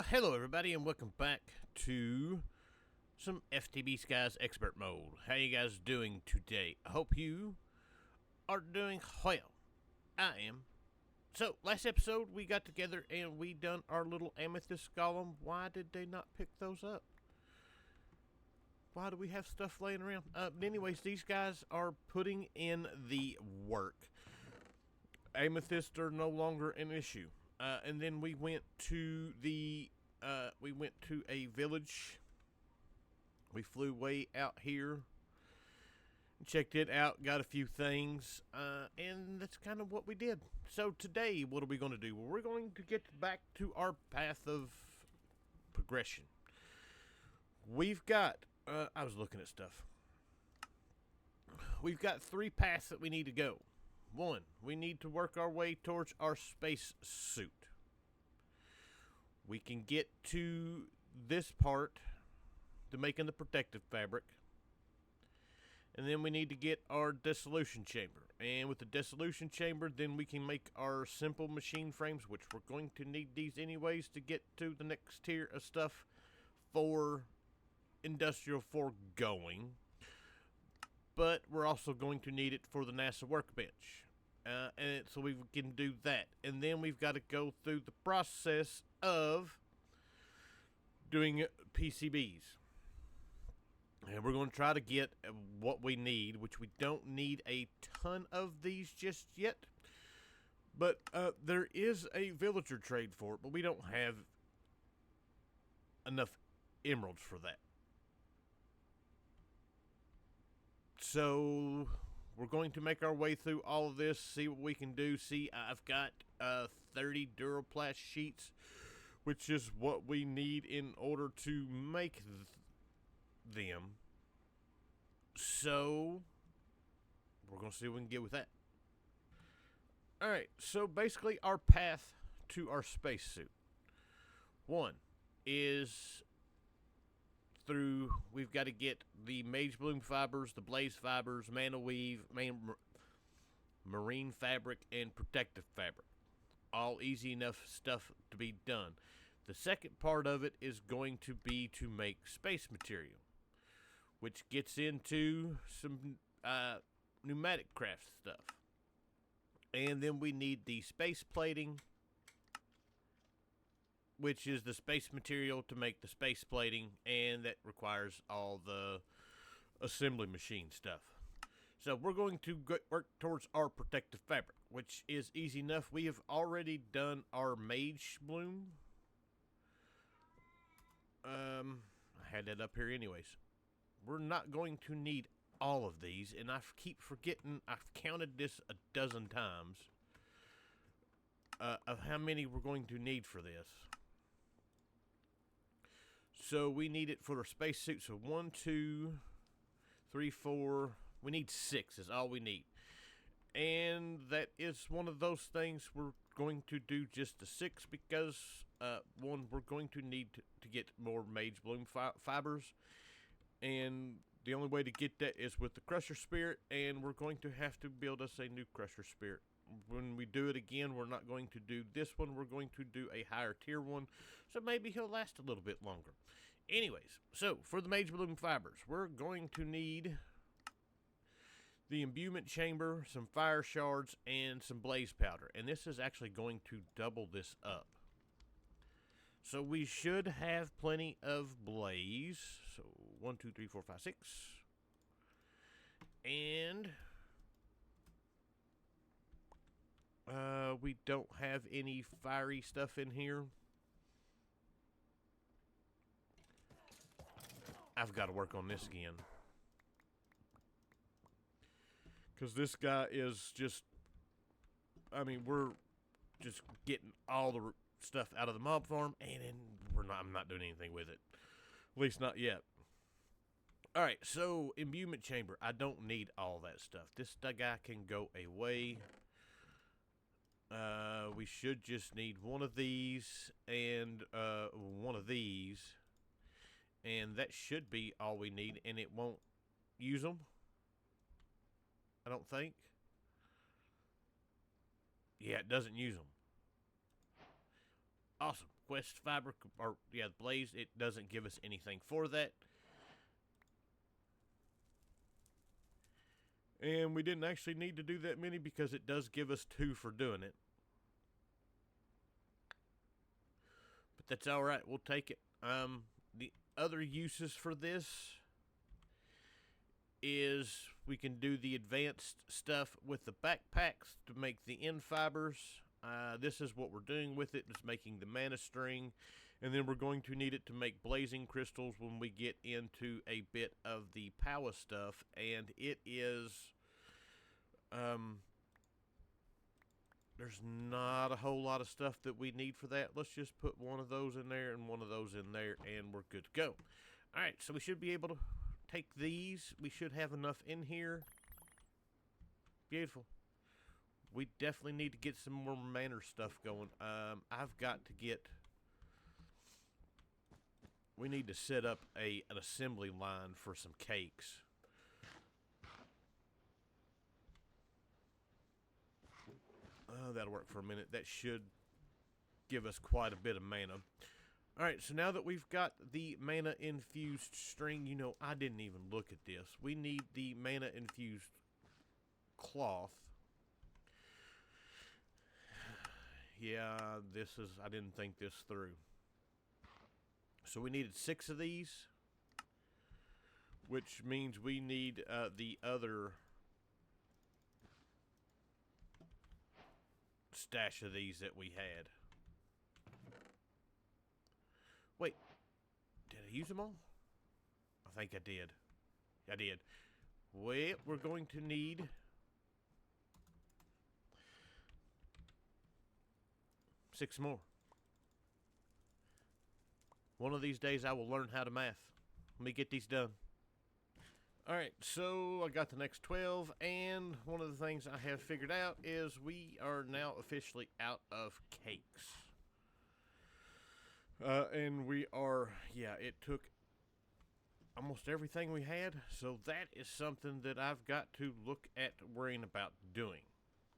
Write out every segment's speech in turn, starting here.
Hello everybody and welcome back to some FTB Skies Expert Mode. How you guys doing today? I hope you are doing well. I am. So, last episode we got together and we done our little amethyst golem. Why did they not pick those up? Why do we have stuff laying around? Anyways, these guys are putting in the work. Amethysts are no longer an issue. And then we went to a village. We flew way out here, checked it out, got a few things, and that's kind of what we did. So today, what are we going to do? Well, we're going to get back to our path of progression. We've got, I was looking at stuff. We've got 3 paths that we need to go. 1, we need to work our way towards our space suit. We can get to this part, to making the protective fabric. And then we need to get our dissolution chamber. And with the dissolution chamber, then we can make our simple machine frames, which we're going to need these anyways to get to the next tier of stuff for industrial foregoing. But we're also going to need it for the NASA workbench. And so we can do that. And then we've got to go through the process of doing PCBs. And we're going to try to get what we need, which we don't need a ton of these just yet. But there is a villager trade for it, but we don't have enough emeralds for that. So we're going to make our way through all of this, see what we can do. See, I've got 30 Duraplast sheets, which is what we need in order to make them. So we're going to see what we can get with that. Alright, so basically our path to our spacesuit. 1 is through, we've got to get the mage bloom fibers, the blaze fibers, mana weave, marine fabric, and protective fabric. All easy enough stuff to be done. The second part of it is going to be to make space material, which gets into some pneumatic craft stuff. And then we need the space plating, which is the space material to make the space plating, and that requires all the assembly machine stuff. So we're going to work towards our protective fabric, which is easy enough. We have already done our mage bloom. I had that up here anyways. We're not going to need all of these, and I keep forgetting, I've counted this a dozen times, of how many we're going to need for this. So we need it for our spacesuit. So 1, 2, 3, 4. We need 6 is all we need. And that is one of those things we're going to do just the 6 because, 1, we're going to need to get more mage bloom fibers. And the only way to get that is with the crusher spirit. And we're going to have to build us a new crusher spirit. When we do it again, we're not going to do this one. We're going to do a higher tier one. So maybe he'll last a little bit longer. Anyways, so for the mage bloom fibers, we're going to need the imbuement chamber, some fire shards, and some blaze powder. And this is actually going to double this up. So we should have plenty of blaze. So 1, 2, 3, 4, 5, 6. And we don't have any fiery stuff in here. I've got to work on this again. Because this guy is just, I mean, we're just getting all the stuff out of the mob farm, and I'm not doing anything with it. At least not yet. Alright, so imbuement chamber. I don't need all that stuff. This guy can go away. We should just need one of these and one of these. And that should be all we need, and it won't use them. I don't think. Yeah, it doesn't use them. Awesome. quest fabric, or yeah, blaze, it doesn't give us anything for that. And we didn't actually need to do that many because it does give us 2 for doing it. But that's alright, we'll take it. The other uses for this is we can do the advanced stuff with the backpacks to make the end fibers. This is what we're doing with it, is making the mana string, and then we're going to need it to make blazing crystals when we get into a bit of the power stuff, and it is there's not a whole lot of stuff that we need for that. Let's just put one of those in there and one of those in there, and we're good to go. Alright, so we should be able to take these. We should have enough in here. Beautiful. We definitely need to get some more manor stuff going. I've got to get... We need to set up an assembly line for some cakes. That'll work for a minute. That should give us quite a bit of mana. Alright, so now that we've got the mana infused string, you know, I didn't even look at this. We need the mana infused cloth. Yeah, I didn't think this through. So we needed 6 of these, which means we need the other stash of these that we had. Wait, did I use them all? I think I did. I did. Well, we're going to need 6 more. One of these days I will learn how to math. Let me get these done. Alright, so I got the next 12, and one of the things I have figured out is we are now officially out of cakes. And we are, yeah, it took almost everything we had, so that is something that I've got to look at worrying about doing.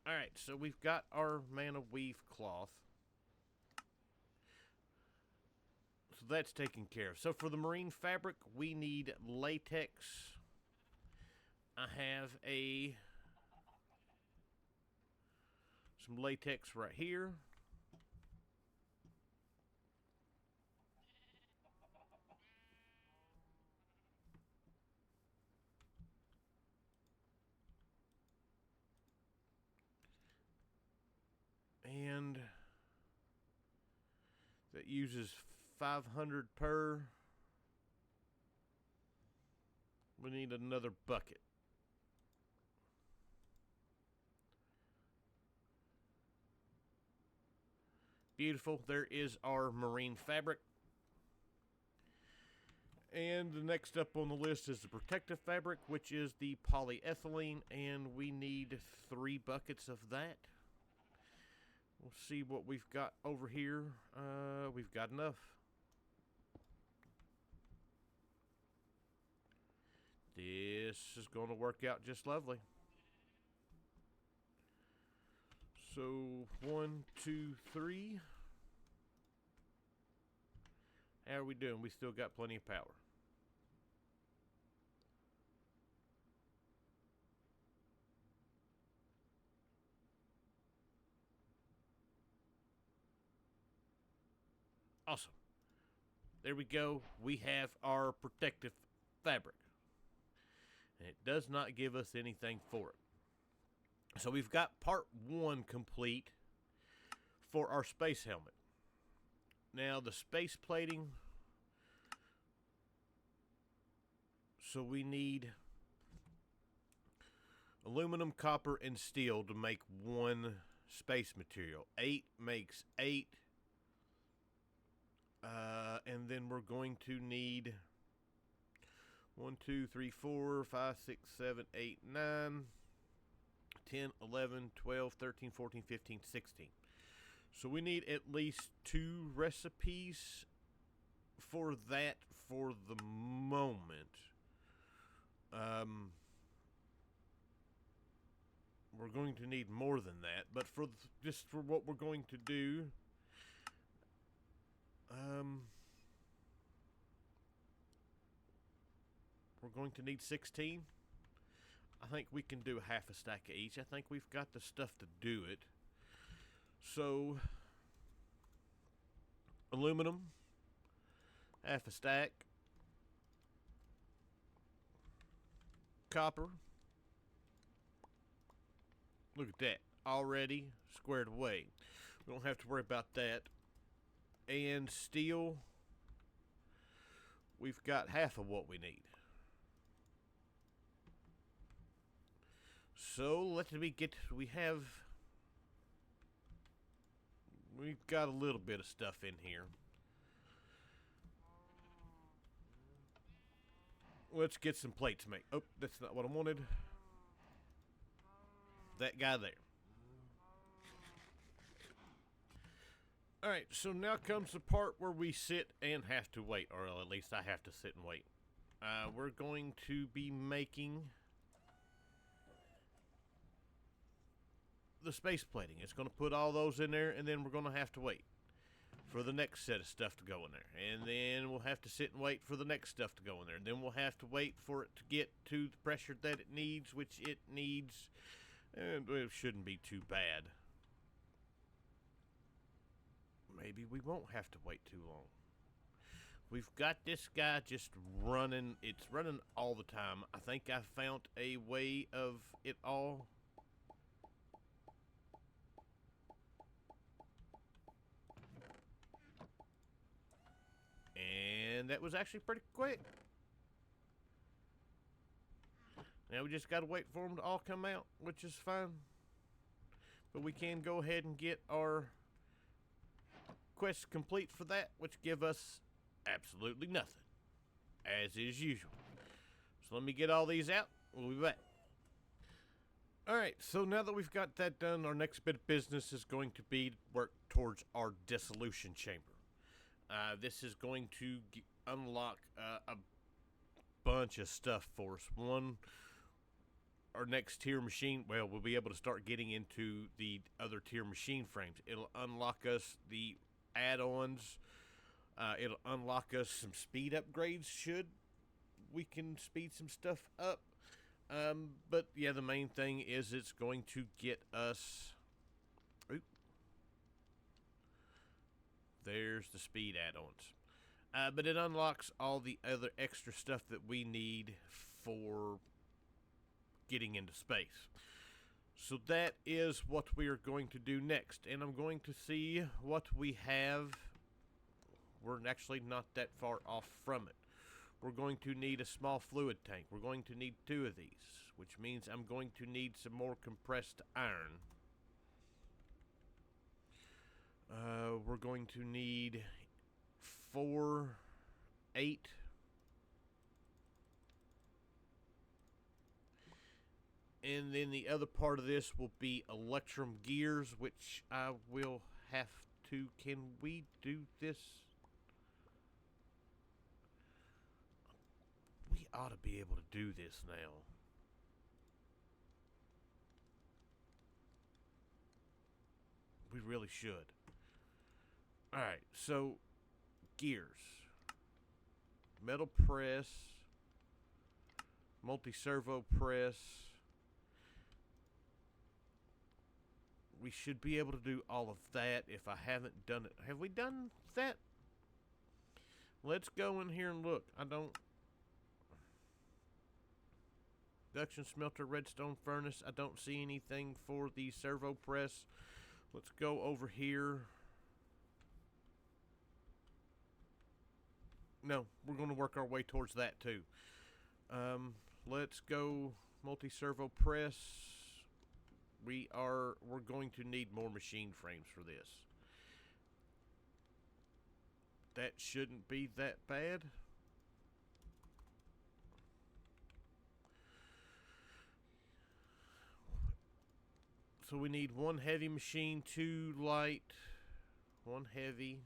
Alright, so we've got our mana weave cloth. So that's taken care of. So for the marine fabric, we need latex. I have some latex right here. And that uses 500 per. We need another bucket. Beautiful. There is our marine fabric. And the next up on the list is the protective fabric, which is the polyethylene, and we need 3 buckets of that. We'll see what we've got over here. We've got enough. This is going to work out just lovely. So 1, 2, 3. How are we doing? We still got plenty of power. Awesome. There we go. We have our protective fabric. And it does not give us anything for it. So we've got part 1 complete for our space helmet. Now the space plating. So we need aluminum, copper, and steel to make 1 space material. 8 makes 8. And then we're going to need 1, 2, 3, 4, 5, 6, 7, 8, 9, 10, 11, 12, 13, 14, 15, 16. So we need at least 2 recipes for that for the moment. We're going to need more than that, but for just for what we're going to do, we're going to need 16. I think we can do half a stack of each. I think we've got the stuff to do it. So, aluminum, half a stack. Copper. Look at that. Already squared away. We don't have to worry about that. And steel, we've got half of what we need. So let me get, we've got a little bit of stuff in here. Let's get some plates made. Oh, that's not what I wanted. That guy there. Alright, so now comes the part where we sit and have to wait, or at least I have to sit and wait. We're going to be making the space plating. It's going to put all those in there, and then we're going to have to wait for the next set of stuff to go in there. And then we'll have to sit and wait for the next stuff to go in there. And then we'll have to wait for it to get to the pressure that it needs, which it needs. And it shouldn't be too bad. Maybe we won't have to wait too long. We've got this guy just running. It's running all the time. I think I found a way of it all. And that was actually pretty quick. Now we just got to wait for them to all come out, which is fine. But we can go ahead and get our quest complete for that, which give us absolutely nothing, as is usual. So let me get all these out. We'll be back. Alright, so now that we've got that done, our next bit of business is going to be work towards our dissolution chamber. This is going to unlock a bunch of stuff for us. One, our next tier machine, well, we'll be able to start getting into the other tier machine frames. It'll unlock us the add-ons. It'll unlock us some speed upgrades should we can speed some stuff up. But yeah, the main thing is it's going to get us... Oop. There's the speed add-ons. But it unlocks all the other extra stuff that we need for getting into space. So that is what we are going to do next. And I'm going to see what we have. We're actually not that far off from it. We're going to need a small fluid tank. We're going to need 2 of these, which means I'm going to need some more compressed iron. We're going to need 4, 8. And then the other part of this will be electrum gears, which I will have to... Can we do this? We ought to be able to do this now. We really should. Alright, so gears. Metal press. Multi-servo press. We should be able to do all of that if I haven't done it. Have we done that? Let's go in here and look. I don't... Induction smelter, redstone furnace. I don't see anything for the servo press. Let's go over here. No, we're going to work our way towards that too. Let's go multi-servo press. We're going to need more machine frames for this. That shouldn't be that bad. So we need 1 heavy machine, 2 light, 1 heavy.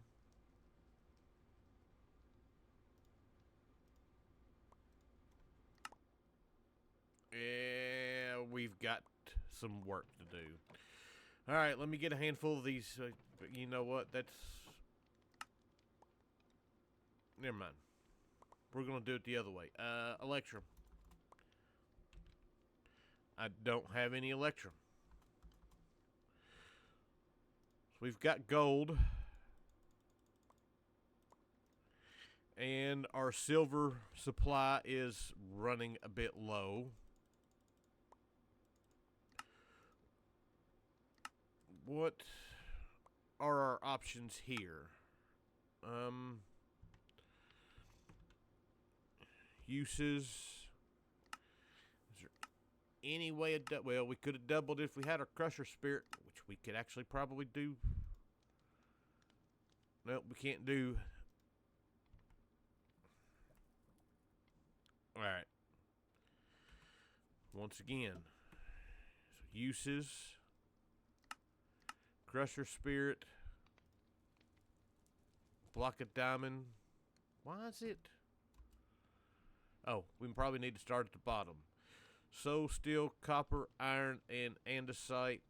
Yeah, we've got some work to do. Alright, let me get a handful of these. You know what? That's... Never mind. We're going to do it the other way. Electrum. I don't have any electrum. So we've got gold. And our silver supply is running a bit low. What are our options here? Uses. Is there any way of well, we could have doubled if we had our crusher spirit, which we could actually probably do. Nope, we can't do. All right. Once again, so uses, crusher spirit, block of diamond. Why is it? Oh, we probably need to start at the bottom. So, steel, copper, iron, and andesite.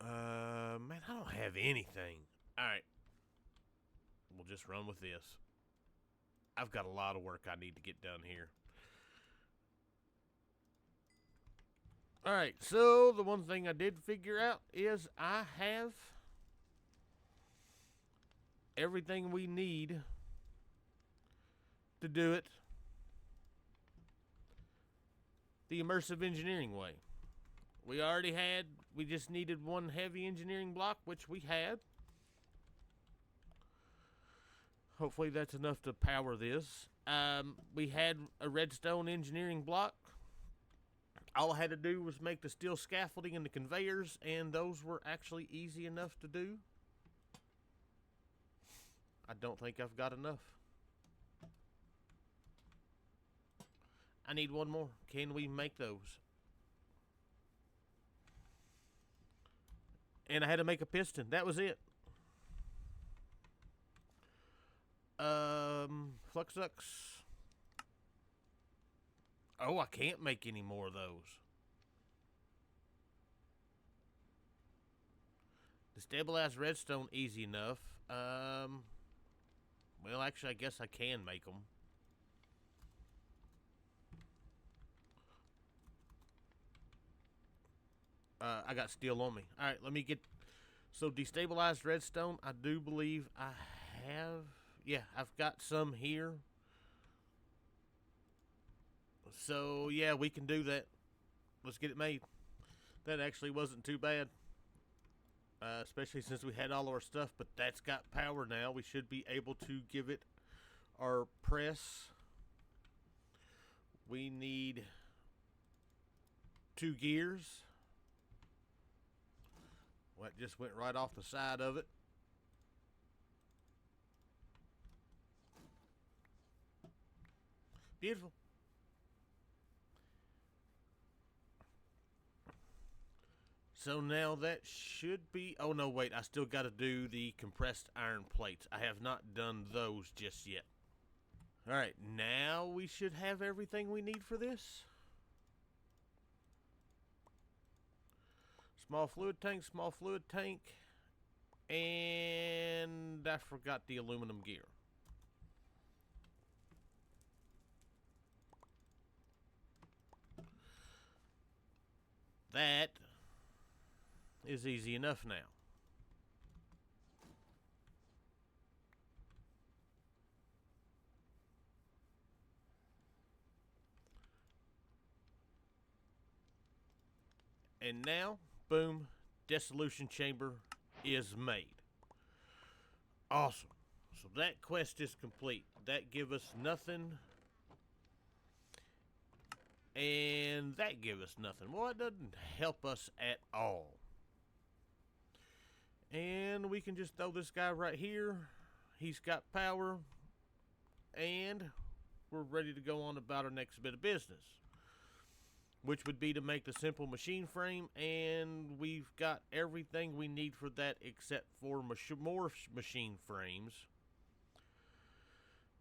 Man, I don't have anything. Alright. We'll just run with this. I've got a lot of work I need to get done here. Alright, so the one thing I did figure out is I have everything we need to do it the immersive engineering way. We just needed one heavy engineering block, which we had. Hopefully that's enough to power this. We had a redstone engineering block. All I had to do was make the steel scaffolding and the conveyors, and those were actually easy enough to do. I don't think I've got enough. I need one more. Can we make those? And I had to make a piston. That was it. Fluxux. Oh, I can't make any more of those. The stabilized redstone, easy enough. Well, actually, I guess I can make them. I got steel on me. Alright, let me get... So, destabilized redstone, I do believe I have... Yeah, I've got some here. So, yeah, we can do that. Let's get it made. That actually wasn't too bad. Especially since we had all our stuff, but that's got power now. We should be able to give it our press. We need 2 gears. Well, it just went right off the side of it. Beautiful. So now that should be... Oh, no, wait. I still got to do the compressed iron plates. I have not done those just yet. Alright, now we should have everything we need for this. Small fluid tank, and I forgot the aluminum gear. That is easy enough now. And now, boom, dissolution chamber is made. Awesome. So that quest is complete. That give us nothing. And that give us nothing. Well, it doesn't help us at all. And we can just throw this guy right here. He's got power. And we're ready to go on about our next bit of business, which would be to make the simple machine frame, and we've got everything we need for that except for more machine frames.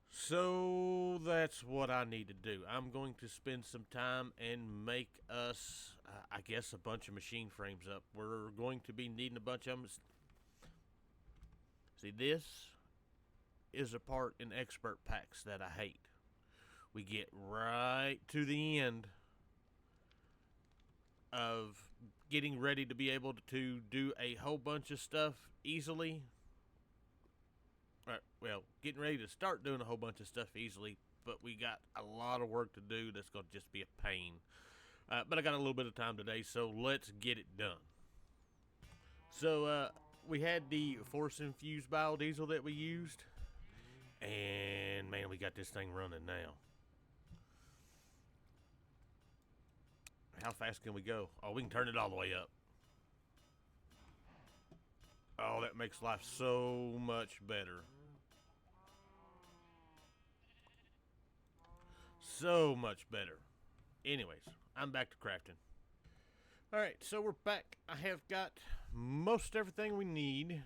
So that's what I need to do. I'm going to spend some time and make us, I guess, a bunch of machine frames up. We're going to be needing a bunch of them. See, this is a part in expert packs that I hate. we get right to the end of getting ready to be able to do a whole bunch of stuff easily. Right, well, getting ready to start doing a whole bunch of stuff easily, but we got a lot of work to do that's going to just be a pain. But I got a little bit of time today, so let's get it done. So we had the force infused biodiesel that we used, and man, we got this thing running now. How fast can we go? Oh, we can turn it all the way up. Oh, that makes life so much better. So much better. Anyways, I'm back to crafting. Alright, so we're back. I have got most everything we need.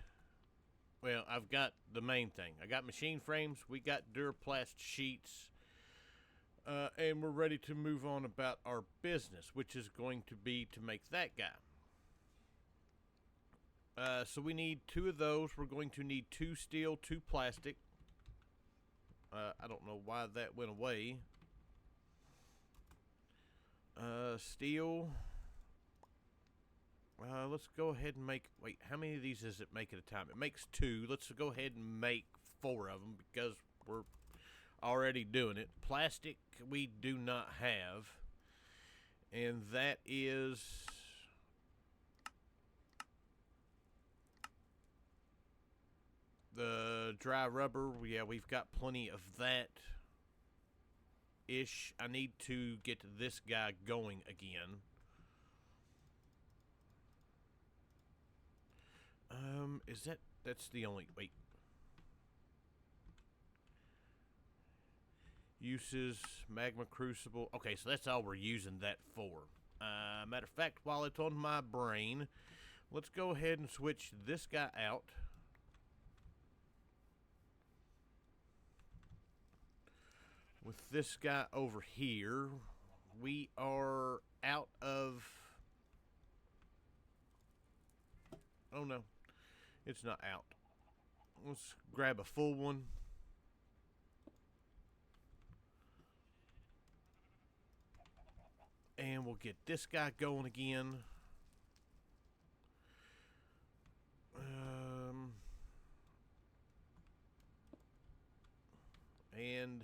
Well, I've got the main thing. I got machine frames, we got Duraplast sheets, and we're ready to move on about our business, which is going to be to make that guy. So we need 2 of those. We're going to need 2 steel, 2 plastic. I don't know why that went away. Steel. Let's go ahead and make... Wait, how many of these does it make at a time? It makes 2. Let's go ahead and make 4 of them because we're already doing it. Plastic we do not have. And that is... the dry rubber. Yeah, we've got plenty of that. Ish. I need to get this guy going again. Is that's the only, wait. Uses, magma crucible. Okay, so that's all we're using that for. Matter of fact, while it's on my brain, let's go ahead and switch this guy out. With this guy over here, we are out of... Oh no, it's not out. Let's grab a full one. And we'll get this guy going again. And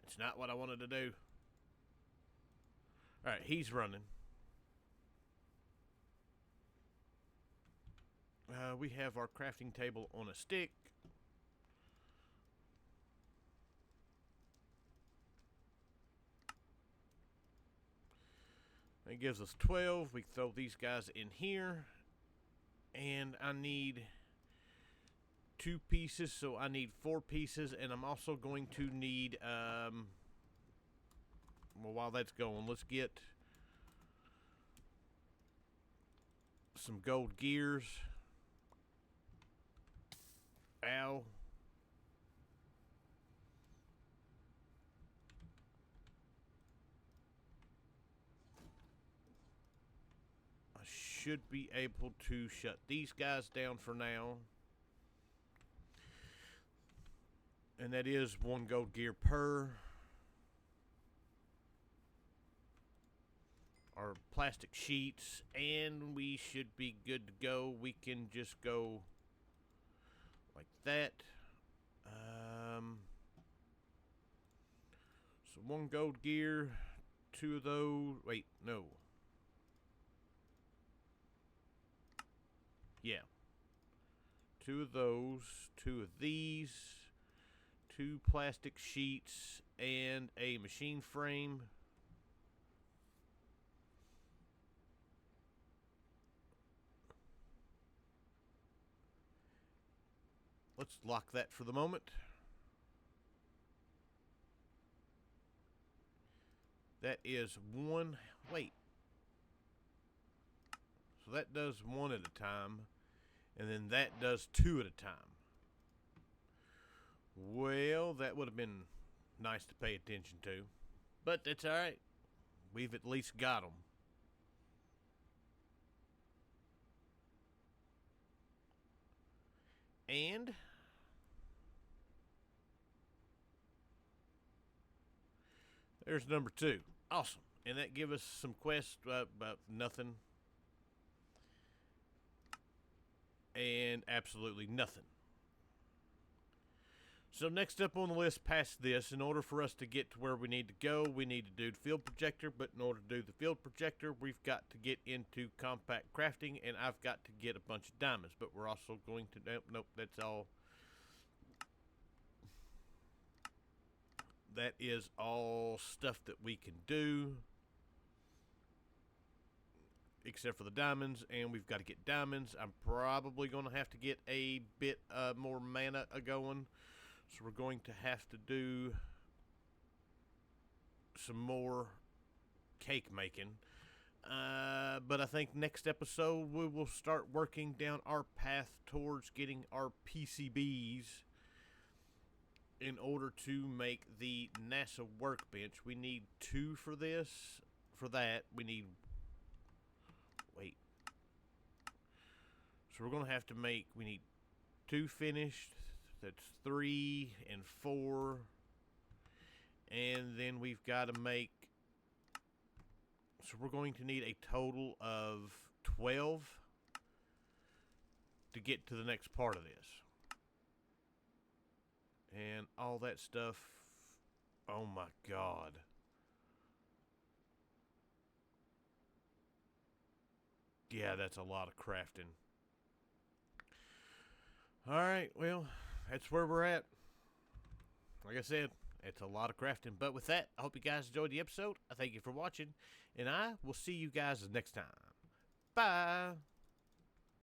it's not what I wanted to do. Alright, he's running. We have our crafting table on a stick. That gives us 12. We throw these guys in here. And I need 2 pieces, so I need 4 pieces. And I'm also going to need, well, while that's going, let's get some gold gears. Ow. I should be able to shut these guys down for now. And that is 1 gold gear per. Our plastic sheets, and we should be good to go. We can just go like that. So 1 gold gear, 2 of those. Wait, no. Yeah. 2 of those, 2 of these, 2 plastic sheets, and a machine frame. Let's lock that for the moment. That is 1. Wait. So that does 1 at a time. And then that does 2 at a time. Well, that would have been nice to pay attention to. But that's alright. We've at least got them. And There's number 2. Awesome. And that give us some quests about nothing. And absolutely nothing. So next up on the list past this, in order for us to get to where we need to go, we need to do the field projector. But in order to do the field projector, we've got to get into compact crafting, and I've got to get a bunch of diamonds. But we're also going to... Nope, that's all. That is all stuff that we can do. Except for the diamonds, and we've got to get diamonds. I'm probably going to have to get a bit more mana going. So we're going to have to do some more cake making. But I think next episode we will start working down our path towards getting our PCBs in order to make the NASA workbench. We need 2 for this. For that, we need... Wait. So we're going to have to make... We need 2 finished. That's 3 and 4. And then we've got to make... So we're going to need a total of 12 to get to the next part of this. And all that stuff... Oh my God. Yeah, that's a lot of crafting. Alright, well, that's where we're at. Like I said, it's a lot of crafting. But with that, I hope you guys enjoyed the episode. I thank you for watching. And I will see you guys next time. Bye.